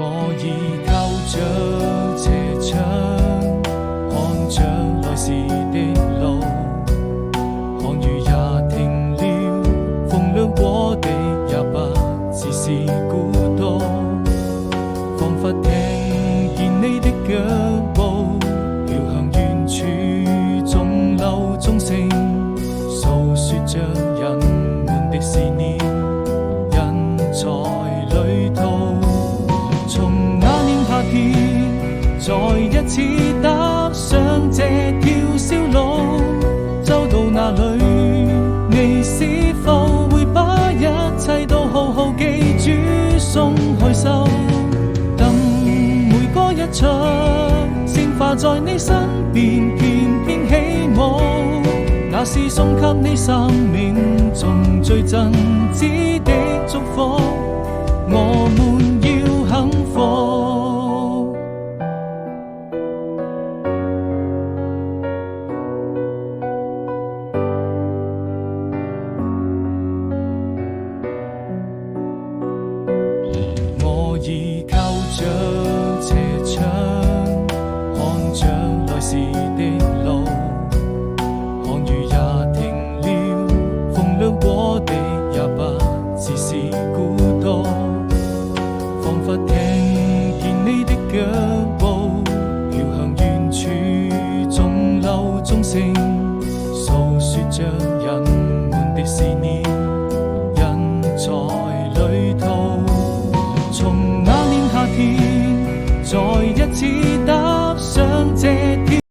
我已靠着斜窗，看着來時的路，看雨也停了，風涼過的也不只是孤獨，彷彿聽見你的腳步飄向遠處，中流鐘聲訴說着人們的思念，人在旅途。從那年夏天再一次踏上這條小路，走到哪裏你是否會把一切都好好記住，鬆開手，等每個一場鮮花在你身邊翩翩起舞，那是送給你生命中最真摯的祝福，我們要幸福。我已靠着斜窗，看着來時的路，看雨也停了，風涼過的也不只是孤獨，彷彿聽見你的腳步飄向遠處，中流鐘聲訴說着人們的思念，人在旅途。從那年夏天再一次踏